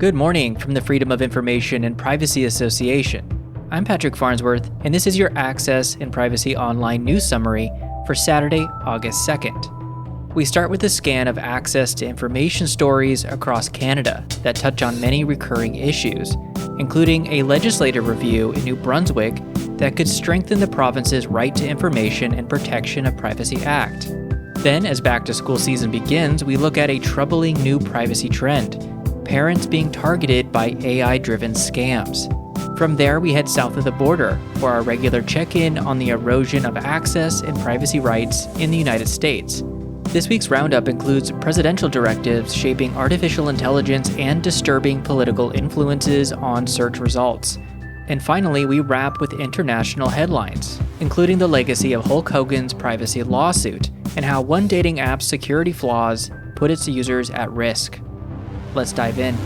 Good morning from the Freedom of Information and Privacy Association. I'm Patrick Farnsworth, and this is your Access and Privacy Online news summary for Saturday, August 2nd. We start with a scan of access to information stories across Canada that touch on many recurring issues, including a legislative review in New Brunswick that could strengthen the province's Right to Information and Protection of Privacy Act. Then, as back-to-school season begins, we look at a troubling new privacy trend: parents being targeted by AI-driven scams. From there, we head south of the border for our regular check-in on the erosion of access and privacy rights in the United States. This week's roundup includes presidential directives shaping artificial intelligence and disturbing political influences on search results. And finally, we wrap with international headlines, including the legacy of Hulk Hogan's privacy lawsuit and how one dating app's security flaws put its users at risk. Let's dive in.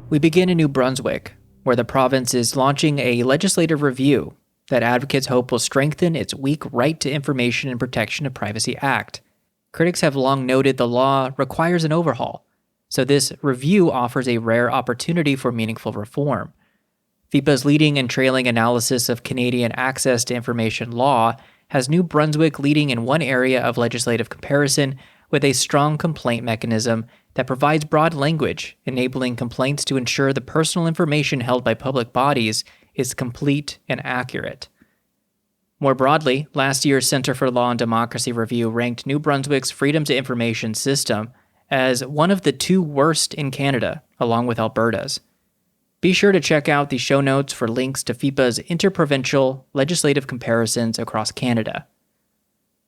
We begin in New Brunswick, where the province is launching a legislative review that advocates hope will strengthen its weak Right to Information and Protection of Privacy Act. Critics have long noted the law requires an overhaul, so this review offers a rare opportunity for meaningful reform. FIPA's leading and trailing analysis of Canadian access to information law has New Brunswick leading in one area of legislative comparison with a strong complaint mechanism that provides broad language, enabling complaints to ensure the personal information held by public bodies is complete and accurate. More broadly, last year's Center for Law and Democracy review ranked New Brunswick's Freedom to Information system as one of the two worst in Canada, along with Alberta's. Be sure to check out the show notes for links to FIPA's interprovincial legislative comparisons across Canada.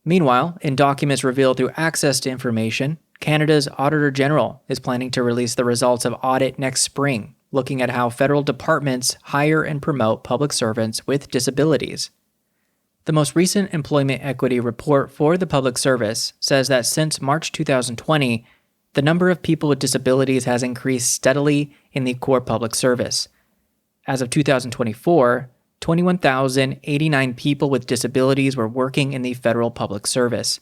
Meanwhile, in documents revealed through Access to Information, Canada's Auditor General is planning to release the results of audit next spring, looking at how federal departments hire and promote public servants with disabilities. The most recent employment equity report for the public service says that since March 2020, the number of people with disabilities has increased steadily in the core public service. As of 2024, 21,089 people with disabilities were working in the federal public service,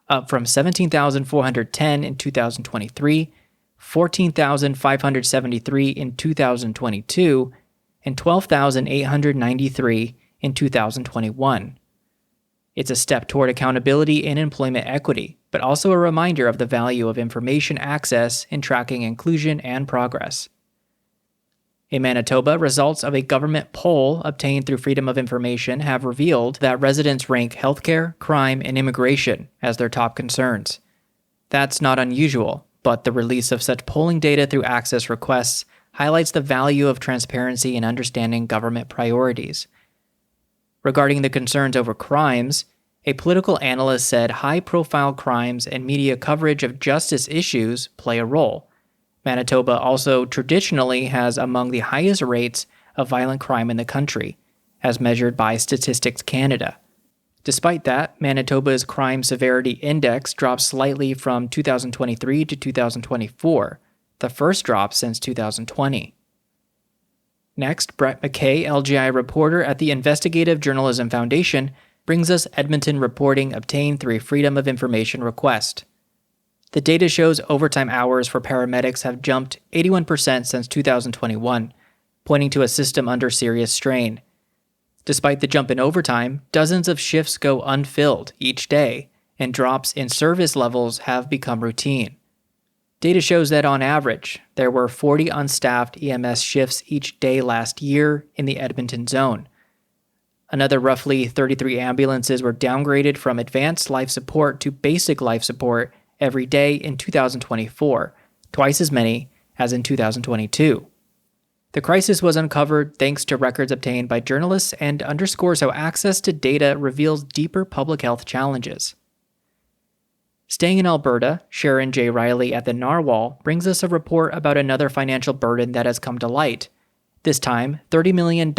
up from 17,410 in 2023, 14,573 in 2022, and 12,893 in 2021. It's a step toward accountability and employment equity, but also a reminder of the value of information access in tracking inclusion and progress. In Manitoba, results of a government poll obtained through Freedom of Information have revealed that residents rank healthcare, crime, and immigration as their top concerns. That's not unusual, but the release of such polling data through access requests highlights the value of transparency in understanding government priorities. Regarding the concerns over crimes, a political analyst said high-profile crimes and media coverage of justice issues play a role. Manitoba also traditionally has among the highest rates of violent crime in the country, as measured by Statistics Canada. Despite that, Manitoba's Crime Severity Index dropped slightly from 2023 to 2024, the first drop since 2020. Next, Brett McKay, LGI reporter at the Investigative Journalism Foundation, brings us Edmonton reporting obtained through a Freedom of Information request. The data shows overtime hours for paramedics have jumped 81% since 2021, pointing to a system under serious strain. Despite the jump in overtime, dozens of shifts go unfilled each day, and drops in service levels have become routine. Data shows that on average, there were 40 unstaffed EMS shifts each day last year in the Edmonton zone. Another roughly 33 ambulances were downgraded from advanced life support to basic life support every day in 2024, twice as many as in 2022. The crisis was uncovered thanks to records obtained by journalists and underscores how access to data reveals deeper public health challenges. Staying in Alberta, Sharon J. Riley at the Narwhal brings us a report about another financial burden that has come to light, this time $30 million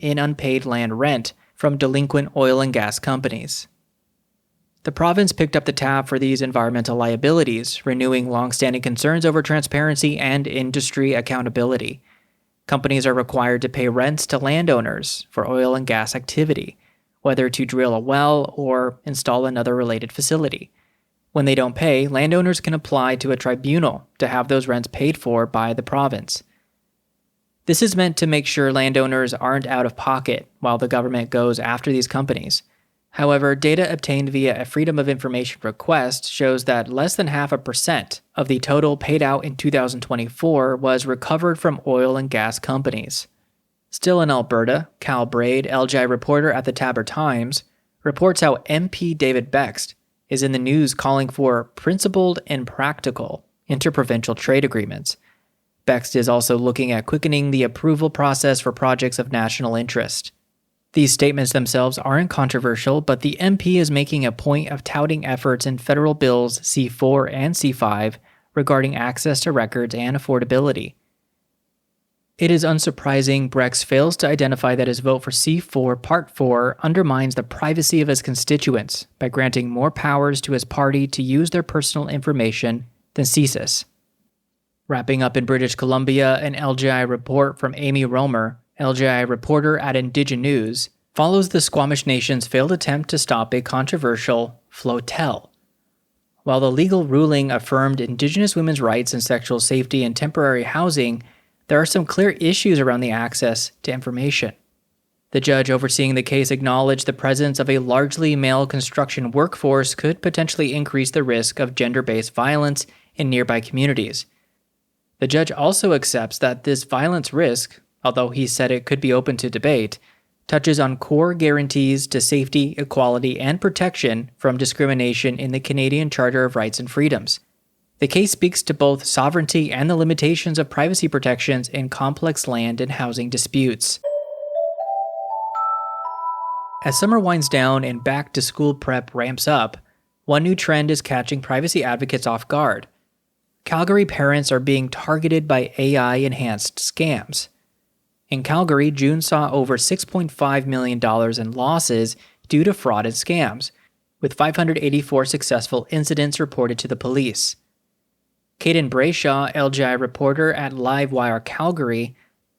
in unpaid land rent from delinquent oil and gas companies. The province picked up the tab for these environmental liabilities, renewing long-standing concerns over transparency and industry accountability. Companies are required to pay rents to landowners for oil and gas activity, whether to drill a well or install another related facility. When they don't pay, landowners can apply to a tribunal to have those rents paid for by the province. This is meant to make sure landowners aren't out of pocket while the government goes after these companies. However, data obtained via a Freedom of Information request shows that less than 0.5% of the total paid out in 2024 was recovered from oil and gas companies. Still in Alberta, Cal Braid, LGI reporter at the Taber Times, reports how MP David Bext is in the news calling for principled and practical interprovincial trade agreements. Bext is also looking at quickening the approval process for projects of national interest. These statements themselves aren't controversial, but the MP is making a point of touting efforts in federal bills C4 and C5 regarding access to records and affordability. It is unsurprising Bext fails to identify that his vote for C4 Part 4 undermines the privacy of his constituents by granting more powers to his party to use their personal information than CSIS. Wrapping up in British Columbia, an LGI report from Amy Romer, LGI reporter at Indigenews, follows the Squamish Nation's failed attempt to stop a controversial flotel. While the legal ruling affirmed Indigenous women's rights and sexual safety in temporary housing, there are some clear issues around the access to information. The judge overseeing the case acknowledged the presence of a largely male construction workforce could potentially increase the risk of gender-based violence in nearby communities. The judge also accepts that this violence risk, although he said it could be open to debate, touches on core guarantees to safety, equality, and protection from discrimination in the Canadian Charter of Rights and Freedoms. The case speaks to both sovereignty and the limitations of privacy protections in complex land and housing disputes. As summer winds down and back-to-school prep ramps up, one new trend is catching privacy advocates off guard. Calgary parents are being targeted by AI-enhanced scams. In Calgary, June saw over $6.5 million in losses due to fraud and scams, with 584 successful incidents reported to the police. Caden Brayshaw, LGI reporter at Livewire Calgary,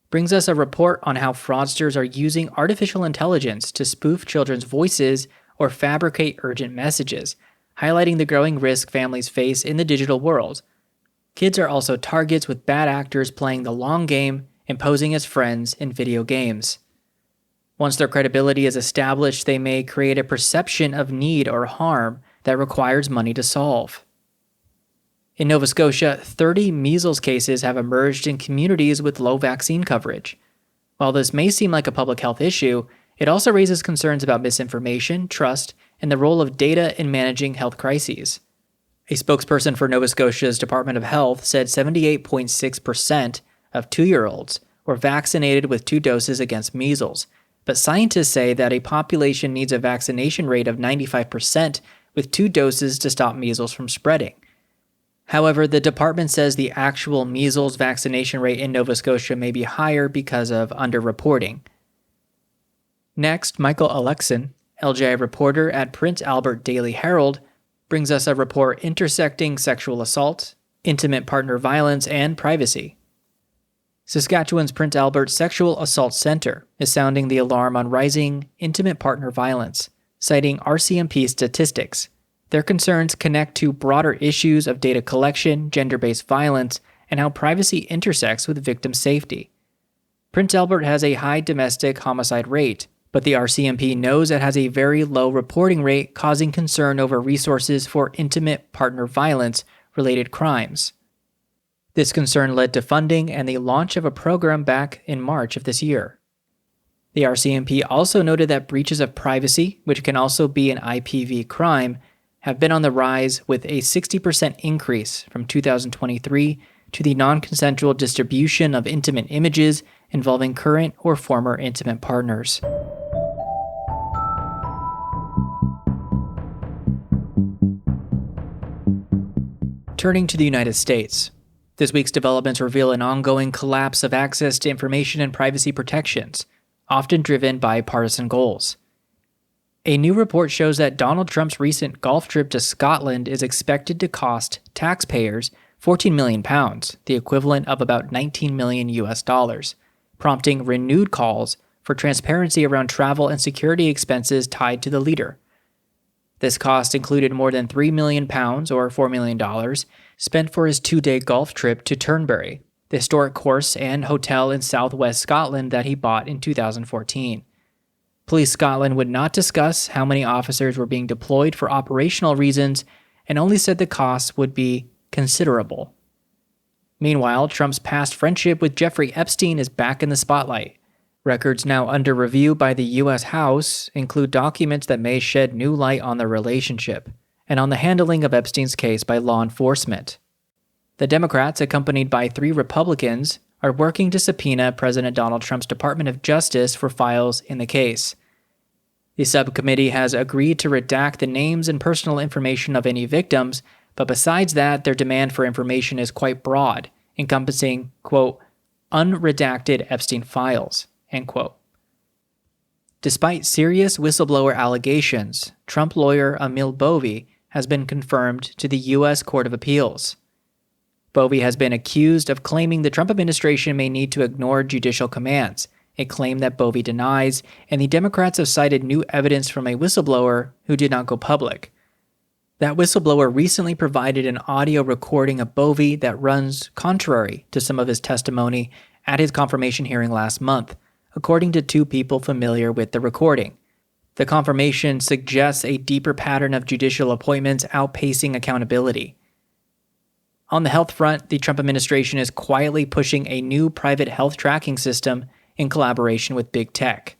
brings us a report on how fraudsters are using artificial intelligence to spoof children's voices or fabricate urgent messages, highlighting the growing risk families face in the digital world. Kids are also targets, with bad actors playing the long game and posing as friends in video games. Once their credibility is established, they may create a perception of need or harm that requires money to solve. In Nova Scotia, 30 measles cases have emerged in communities with low vaccine coverage. While this may seem like a public health issue, it also raises concerns about misinformation, trust, and the role of data in managing health crises. A spokesperson for Nova Scotia's Department of Health said 78.6% of 2-year-olds were vaccinated with 2 doses against measles, but scientists say that a population needs a vaccination rate of 95% with 2 doses to stop measles from spreading. However, the department says the actual measles vaccination rate in Nova Scotia may be higher because of underreporting. Next, Michael Alexson, LGI reporter at Prince Albert Daily Herald, brings us a report intersecting sexual assault, intimate partner violence, and privacy. Saskatchewan's Prince Albert Sexual Assault Center is sounding the alarm on rising intimate partner violence, citing RCMP statistics. Their concerns connect to broader issues of data collection, gender-based violence, and how privacy intersects with victim safety. Prince Albert has a high domestic homicide rate, but the RCMP knows it has a very low reporting rate, causing concern over resources for intimate partner violence-related crimes. This concern led to funding and the launch of a program back in March of this year. The RCMP also noted that breaches of privacy, which can also be an IPV crime, have been on the rise, with a 60% increase from 2023 to the non-consensual distribution of intimate images involving current or former intimate partners. Turning to the United States, this week's developments reveal an ongoing collapse of access to information and privacy protections, often driven by partisan goals. A new report shows that Donald Trump's recent golf trip to Scotland is expected to cost taxpayers £14 million, the equivalent of about $19 million, prompting renewed calls for transparency around travel and security expenses tied to the leader. This cost included more than £3 million, or $4 million, spent for his 2-day golf trip to Turnberry, the historic course and hotel in southwest Scotland that he bought in 2014. Police Scotland would not discuss how many officers were being deployed for operational reasons and only said the costs would be considerable. Meanwhile, Trump's past friendship with Jeffrey Epstein is back in the spotlight. Records now under review by the U.S. House include documents that may shed new light on the relationship and on the handling of Epstein's case by law enforcement. The Democrats, accompanied by 3 Republicans, are working to subpoena President Donald Trump's Department of Justice for files in the case. The subcommittee has agreed to redact the names and personal information of any victims, but besides that, their demand for information is quite broad, encompassing, quote, unredacted Epstein files, end quote. Despite serious whistleblower allegations, Trump lawyer Emil Bovey has been confirmed to the U.S. Court of Appeals. Bovey has been accused of claiming the Trump administration may need to ignore judicial commands, a claim that Bovey denies, and the Democrats have cited new evidence from a whistleblower who did not go public. That whistleblower recently provided an audio recording of Bovey that runs contrary to some of his testimony at his confirmation hearing last month, according to 2 people familiar with the recording. The confirmation suggests a deeper pattern of judicial appointments outpacing accountability. On the health front, the Trump administration is quietly pushing a new private health tracking system in collaboration with big tech.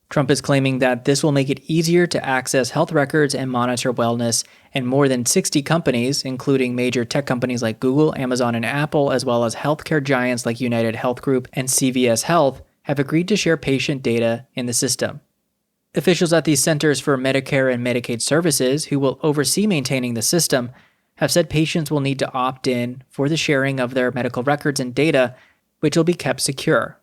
Trump is claiming that this will make it easier to access health records and monitor wellness, and more than 60 companies, including major tech companies like Google, Amazon, and Apple, as well as healthcare giants like United Health Group and CVS Health, have agreed to share patient data in the system. Officials at the Centers for Medicare and Medicaid Services, who will oversee maintaining the system, have said patients will need to opt in for the sharing of their medical records and data, which will be kept secure.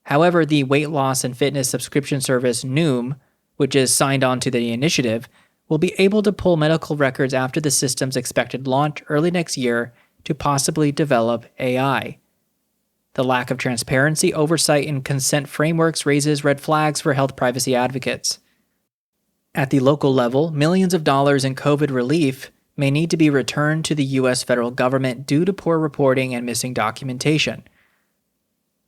However, the weight loss and fitness subscription service Noom, which is signed on to the initiative, will be able to pull medical records after the system's expected launch early next year to possibly develop AI. The lack of transparency, oversight, and consent frameworks raises red flags for health privacy advocates. At the local level, millions of dollars in COVID relief may need to be returned to the U.S. federal government due to poor reporting and missing documentation.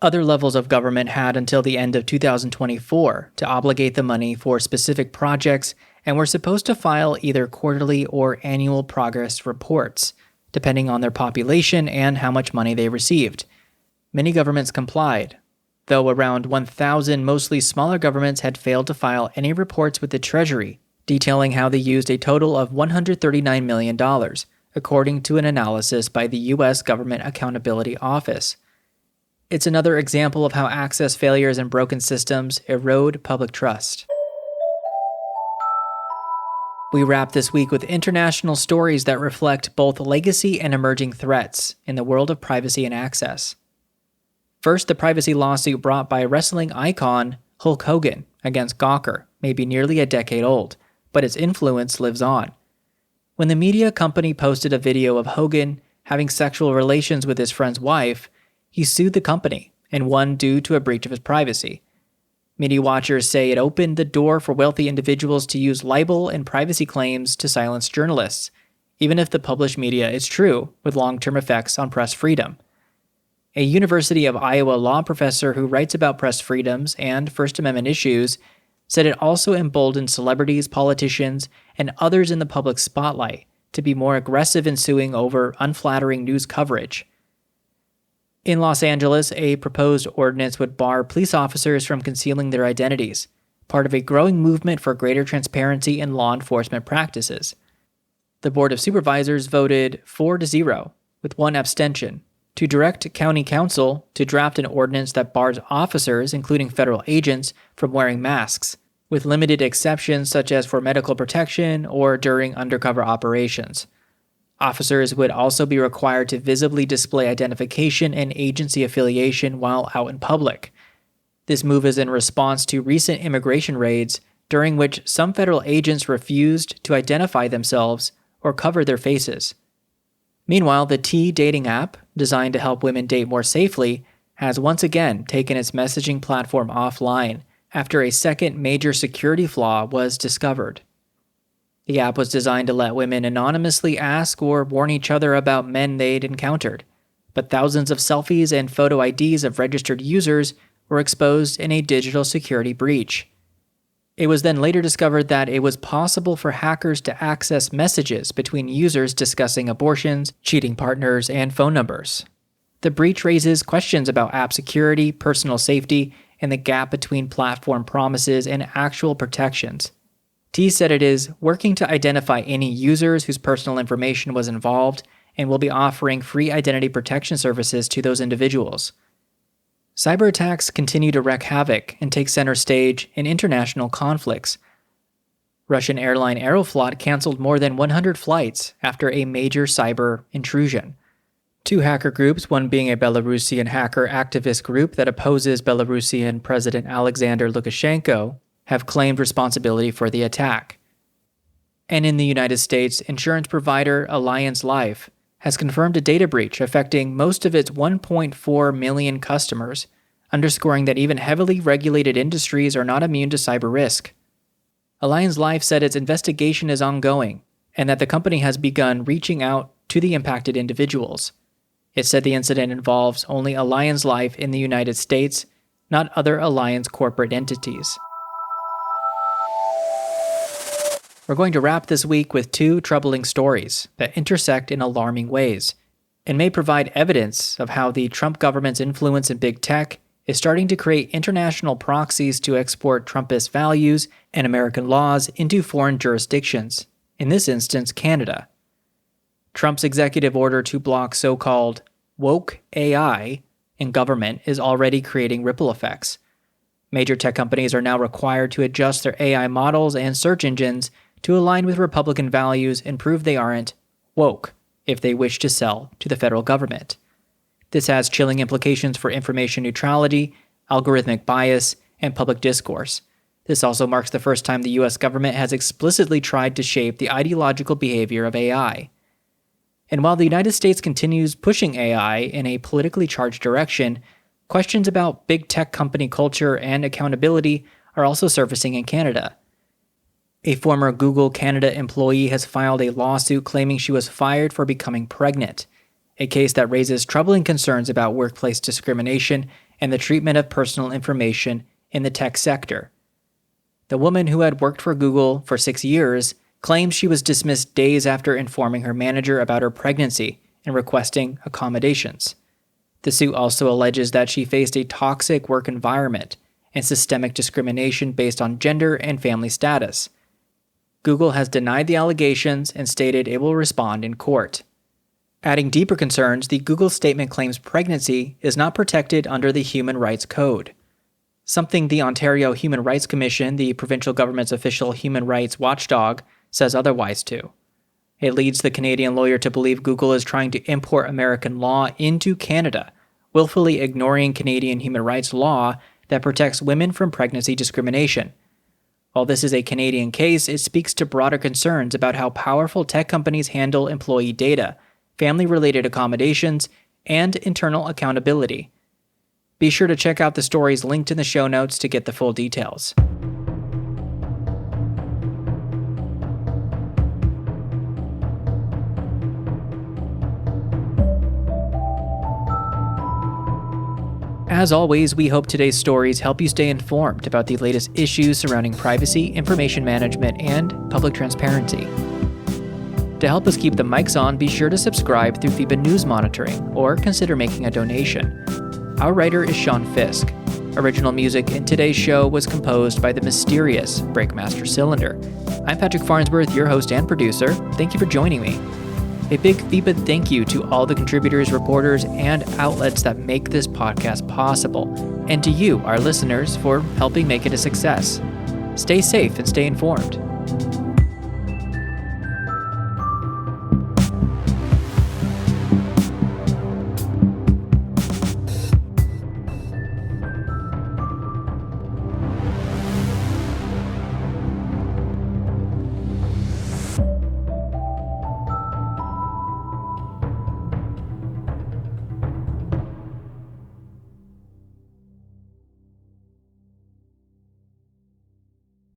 Other levels of government had until the end of 2024 to obligate the money for specific projects and were supposed to file either quarterly or annual progress reports, depending on their population and how much money they received. Many governments complied, though around 1,000 mostly smaller governments had failed to file any reports with the Treasury, detailing how they used a total of $139 million, according to an analysis by the U.S. Government Accountability Office. It's another example of how access failures and broken systems erode public trust. We wrap this week with international stories that reflect both legacy and emerging threats in the world of privacy and access. First, the privacy lawsuit brought by wrestling icon Hulk Hogan against Gawker may be nearly a decade old, but its influence lives on. When the media company posted a video of Hogan having sexual relations with his friend's wife, he sued the company and won due to a breach of his privacy. Media watchers say it opened the door for wealthy individuals to use libel and privacy claims to silence journalists, even if the published media is true, with long-term effects on press freedom. A University of Iowa law professor who writes about press freedoms and First Amendment issues said it also emboldened celebrities, politicians, and others in the public spotlight to be more aggressive in suing over unflattering news coverage. In Los Angeles, a proposed ordinance would bar police officers from concealing their identities, part of a growing movement for greater transparency in law enforcement practices. The Board of Supervisors voted 4-0, with one abstention, to direct County Council to draft an ordinance that bars officers, including federal agents, from wearing masks, with limited exceptions such as for medical protection or during undercover operations. Officers would also be required to visibly display identification and agency affiliation while out in public. This move is in response to recent immigration raids, during which some federal agents refused to identify themselves or cover their faces. Meanwhile, the T dating app, designed to help women date more safely, has once again taken its messaging platform offline after a second major security flaw was discovered. The app was designed to let women anonymously ask or warn each other about men they'd encountered, but thousands of selfies and photo IDs of registered users were exposed in a digital security breach. It was then later discovered that it was possible for hackers to access messages between users discussing abortions, cheating partners, and phone numbers. The breach raises questions about app security, personal safety, and the gap between platform promises and actual protections. T said it is working to identify any users whose personal information was involved and will be offering free identity protection services to those individuals. Cyber attacks continue to wreak havoc and take center stage in international conflicts. Russian airline Aeroflot canceled more than 100 flights after a major cyber intrusion. Two hacker groups, one being a Belarusian hacker activist group that opposes Belarusian President Alexander Lukashenko, have claimed responsibility for the attack. And in the United States, insurance provider Alliance Life has confirmed a data breach affecting most of its 1.4 million customers, underscoring that even heavily regulated industries are not immune to cyber risk. Alliance Life said its investigation is ongoing and that the company has begun reaching out to the impacted individuals. It said the incident involves only Alliance Life in the United States, not other Alliance corporate entities. We're going to wrap this week with two troubling stories that intersect in alarming ways and may provide evidence of how the Trump government's influence in big tech is starting to create international proxies to export Trumpist values and American laws into foreign jurisdictions, in this instance, Canada. Trump's executive order to block so-called woke AI in government is already creating ripple effects. Major tech companies are now required to adjust their AI models and search engines to align with Republican values and prove they aren't woke if they wish to sell to the federal government. This has chilling implications for information neutrality, algorithmic bias, and public discourse. This also marks the first time the U.S. government has explicitly tried to shape the ideological behavior of AI. And while the United States continues pushing AI in a politically charged direction, questions about big tech company culture and accountability are also surfacing in Canada. A former Google Canada employee has filed a lawsuit claiming she was fired for becoming pregnant, a case that raises troubling concerns about workplace discrimination and the treatment of personal information in the tech sector. The woman, who had worked for Google for 6 years, claims she was dismissed days after informing her manager about her pregnancy and requesting accommodations. The suit also alleges that she faced a toxic work environment and systemic discrimination based on gender and family status. Google has denied the allegations and stated it will respond in court. Adding deeper concerns, the Google statement claims pregnancy is not protected under the Human Rights Code, something the Ontario Human Rights Commission, the provincial government's official human rights watchdog, says otherwise too. It leads the Canadian lawyer to believe Google is trying to import American law into Canada, willfully ignoring Canadian human rights law that protects women from pregnancy discrimination. While this is a Canadian case, it speaks to broader concerns about how powerful tech companies handle employee data, family-related accommodations, and internal accountability. Be sure to check out the stories linked in the show notes to get the full details. As always, we hope today's stories help you stay informed about the latest issues surrounding privacy, information management, and public transparency. To help us keep the mics on, be sure to subscribe through FIBA News Monitoring or consider making a donation. Our writer is Sean Fisk. Original music in today's show was composed by the mysterious Breakmaster Cylinder. I'm Patrick Farnsworth, your host and producer. Thank you for joining me. A big FIBA thank you to all the contributors, reporters, and outlets that make this podcast possible, and to you, our listeners, for helping make it a success. Stay safe and stay informed.